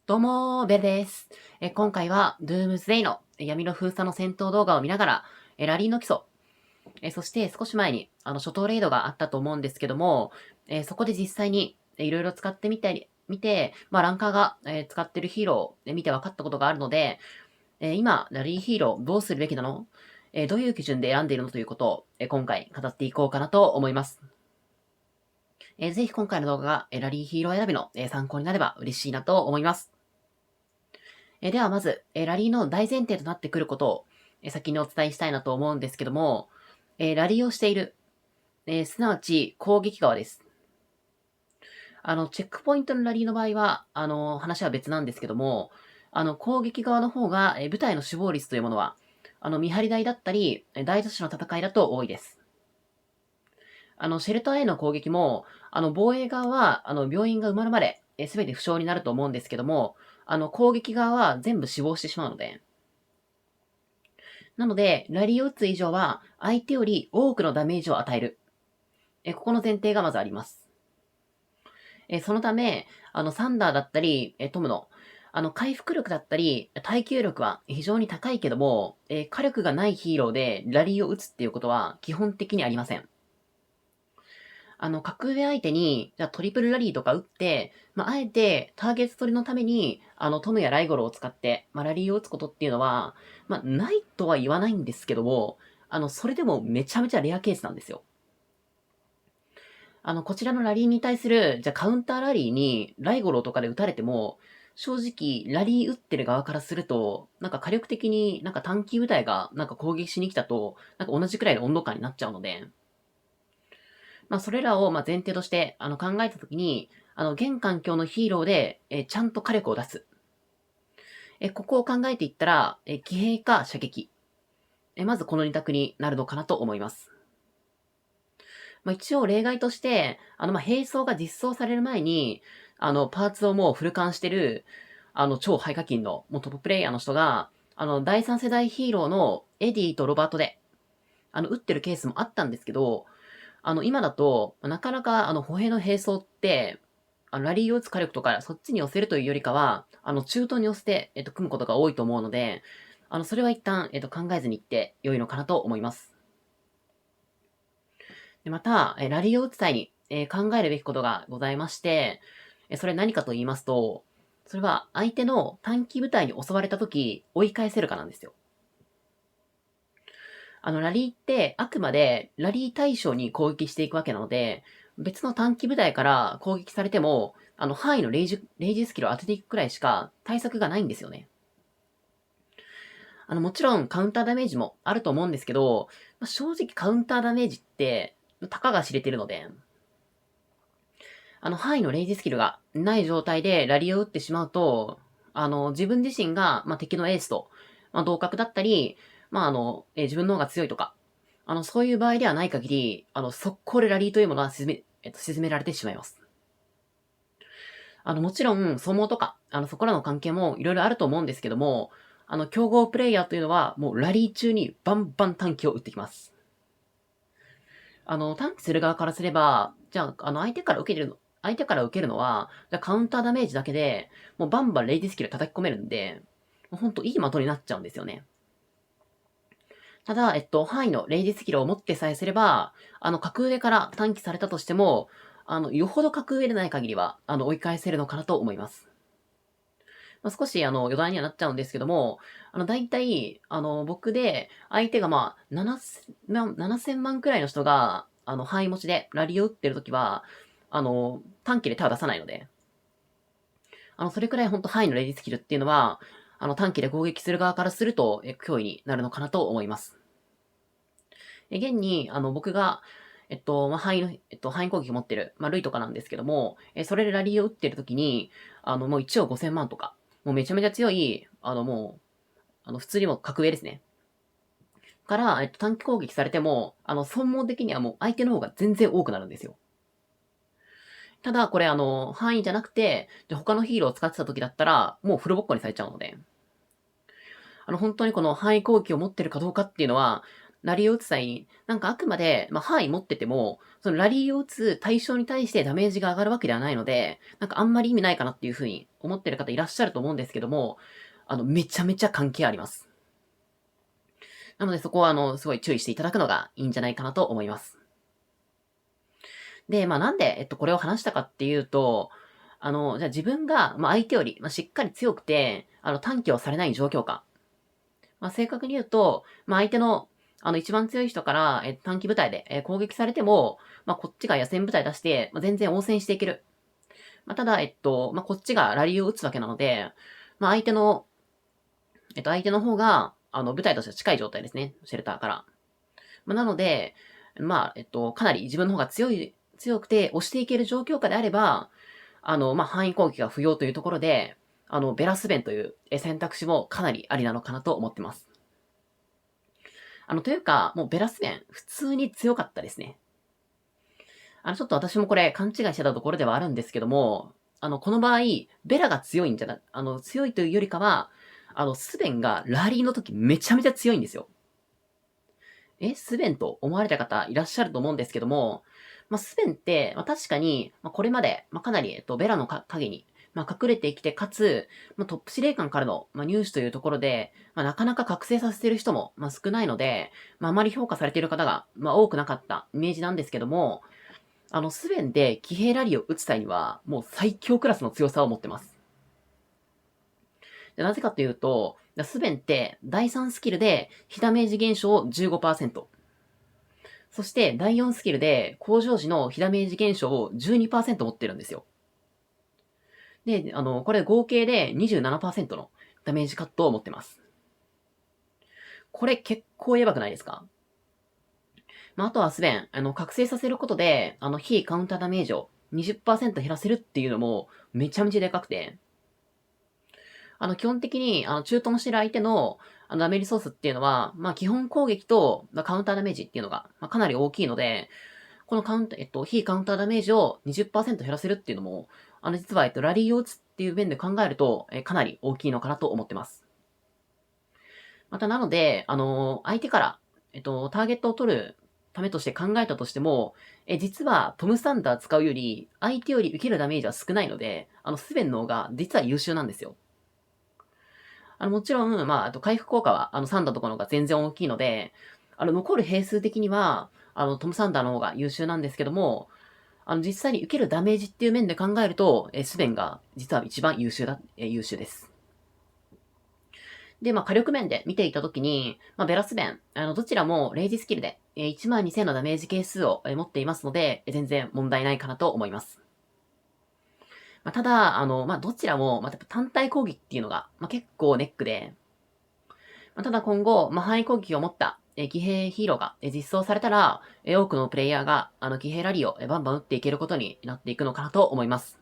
どうもベルです。今回は、ドゥームズデイの闇の封鎖の戦闘動画を見ながら、ラリーの基礎、そして少し前に、初頭レイドがあったと思うんですけども、そこで実際に、いろいろ使ってみたり、見て、ランカーが、使ってるヒーローを見て分かったことがあるので、今、ラリーヒーローどうするべきなの、どういう基準で選んでいるのということを、今回語っていこうかなと思います。ぜひ今回の動画が、ラリーヒーロー選びの、参考になれば嬉しいなと思います。ではまず、ラリーの大前提となってくることを、先にお伝えしたいなと思うんですけども、ラリーをしている、すなわち攻撃側です。チェックポイントのラリーの場合は、話は別なんですけども、攻撃側の方が、部隊の死亡率というものは、見張り台だったり、大都市の戦いだと多いです。シェルターへの攻撃も、防衛側は、病院が埋まるまで、すべて負傷になると思うんですけども、攻撃側は全部死亡してしまうので、なので、ラリーを打つ以上は、相手より多くのダメージを与える。ここの前提がまずあります。そのため、サンダーだったり、トムの、回復力だったり、耐久力は非常に高いけども、火力がないヒーローでラリーを打つっていうことは基本的にありません。格上相手に、じゃあトリプルラリーとか打って、あえてターゲット取りのために、トムやライゴロを使って、ラリーを打つことっていうのは、ないとは言わないんですけども、それでもめちゃめちゃレアケースなんですよ。こちらのラリーに対する、じゃあカウンターラリーに、ライゴロとかで打たれても、正直、ラリー打ってる側からすると、火力的に短期部隊が攻撃しに来たと、同じくらいの温度感になっちゃうので、それらを前提として考えたときに、現環境のヒーローで、ちゃんと火力を出す。ここを考えていったら、騎兵か射撃。まずこの二択になるのかなと思います。一応例外として、並走が実装される前に、パーツをもうフル完してる、超ハイ課金の、もうトッププレイヤーの人が、第三世代ヒーローのエディとロバートで、撃ってるケースもあったんですけど、今だと、なかなか、歩兵の並走って、ラリーを打つ火力とか、そっちに寄せるというよりかは、中東に寄せて、組むことが多いと思うので、それは一旦、考えずにいって良いのかなと思います。でまた、ラリーを打つ際に、考えるべきことがございまして、それ何かと言いますと、それは相手の短期部隊に襲われた時、追い返せるかなんですよ。ラリーってあくまでラリー対象に攻撃していくわけなので、別の短期部隊から攻撃されても、範囲のレイジスキルを当てていくくらいしか対策がないんですよね。もちろんカウンターダメージもあると思うんですけど、正直カウンターダメージって、たかが知れてるので、範囲のレイジスキルがない状態でラリーを打ってしまうと、自分自身が、敵のエースと、同格だったり、自分の方が強いとか、そういう場合ではない限り、速攻でラリーというものは沈められてしまいます。もちろん、相撲とか、そこらの関係もいろいろあると思うんですけども、競合プレイヤーというのは、もうラリー中にバンバン短期を打ってきます。短期する側からすれば、じゃあ、相手から受けるのは、じゃあカウンターダメージだけで、もうバンバンレイディスキル叩き込めるんで、もうほんといい的になっちゃうんですよね。ただ、範囲のレイディスキルを持ってさえすれば、格上から短期されたとしても、よほど格上でない限りは、追い返せるのかなと思います。少し、余談にはなっちゃうんですけども、大体、僕で、相手が7000万くらいの人が、範囲持ちでラリーを打ってるときは、短期で手を出さないので、それくらい本当範囲のレディスキルっていうのは、短期で攻撃する側からすると、脅威になるのかなと思います。現に、僕が、範囲の、範囲攻撃を持ってる、ルイとかなんですけども、それでラリーを打ってるときに、もう1億5000万とか、もうめちゃめちゃ強い、もう、普通にも格上ですね。から、短期攻撃されても、損耗的にはもう相手の方が全然多くなるんですよ。ただ、これ範囲じゃなくて、他のヒーローを使ってた時だったら、もうフルボッコにされちゃうので、本当にこの範囲攻撃を持ってるかどうかっていうのは、ラリーを打つ際に、なんかあくまで、範囲持ってても、そのラリーを打つ対象に対してダメージが上がるわけではないので、なんかあんまり意味ないかなっていう風に思ってる方いらっしゃると思うんですけども、めちゃめちゃ関係あります。なのでそこはすごい注意していただくのがいいんじゃないかなと思います。で、なんで、これを話したかっていうと、じゃあ自分が、相手より、しっかり強くて、短期をされない状況下。正確に言うと、相手の、一番強い人から、短期部隊で、攻撃されても、こっちが野戦部隊出して、全然応戦していける。ただ、こっちがラリーを打つわけなので、相手の方が、部隊としては近い状態ですね。シェルターから。なので、かなり自分の方が強くて押していける状況下であれば、範囲攻撃が不要というところで、ベラス弁という選択肢もかなりありなのかなと思ってます。というか、もうベラス弁、普通に強かったですね。ちょっと私もこれ勘違いしてたところではあるんですけども、この場合、ベラが強いんじゃな、強いというよりかは、スベンがラリーの時めちゃめちゃ強いんですよ。スベンと思われた方いらっしゃると思うんですけども、スベンって、確かに、これまで、かなり、ベラの影に、隠れてきて、かつ、トップ司令官からの、入手というところで、なかなか覚醒させている人も、少ないので、あまり評価されている方が、多くなかったイメージなんですけども、スベンで騎兵ラリーを打つ際には、もう最強クラスの強さを持ってます。でなぜかというと、スベンって第3スキルで火ダメージ減少 15%。そして第4スキルで工場時の火ダメージ減少を 12% 持ってるんですよ。で、これ合計で 27% のダメージカットを持ってます。これ結構やばくないですか？あとはスベン、覚醒させることで、非カウンターダメージを 20% 減らせるっていうのもめちゃめちゃでかくて、基本的に、駐屯してる相手の、ダメージソースっていうのは、基本攻撃と、カウンターダメージっていうのが、かなり大きいので、このカウンター、非カウンターダメージを 20% 減らせるっていうのも、実は、ラリーを打つっていう面で考えると、かなり大きいのかなと思ってます。また、なので、相手から、ターゲットを取るためとして考えたとしても、実はトムサンダー使うより、相手より受けるダメージは少ないので、スベンの方が実は優秀なんですよ。もちろん、あと回復効果は、サンダーとかの方が全然大きいので、残る兵数的には、トムサンダーの方が優秀なんですけども、実際に受けるダメージっていう面で考えると、スベンが実は一番優秀です。で、火力面で見ていたときに、ベラスベン、どちらもレイジスキルで、12000のダメージ係数を持っていますので、全然問題ないかなと思います。ただ、どちらも、単体攻撃っていうのが、結構ネックで、ただ今後、範囲攻撃を持った、騎兵ヒーローが、実装されたら、多くのプレイヤーが、騎兵ラリーを、バンバン打っていけることになっていくのかなと思います。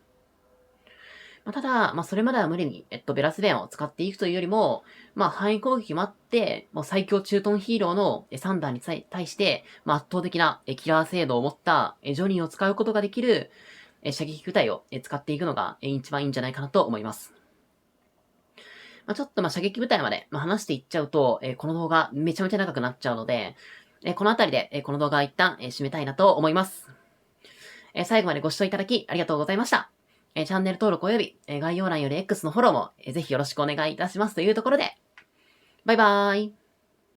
ただ、それまでは無理に、ベラスベンを使っていくというよりも、範囲攻撃もあって、もう最強駐屯ヒーローのサンダーに対して、圧倒的なキラー精度を持った、ジョニーを使うことができる、射撃部隊を使っていくのが、一番いいんじゃないかなと思います。ちょっと射撃部隊まで、話していっちゃうと、この動画めちゃめちゃ長くなっちゃうので、この辺りで、この動画は一旦、締めたいなと思います。最後までご視聴いただきありがとうございました。チャンネル登録及び、概要欄より X のフォローも、ぜひよろしくお願いいたしますというところで、バイバーイ。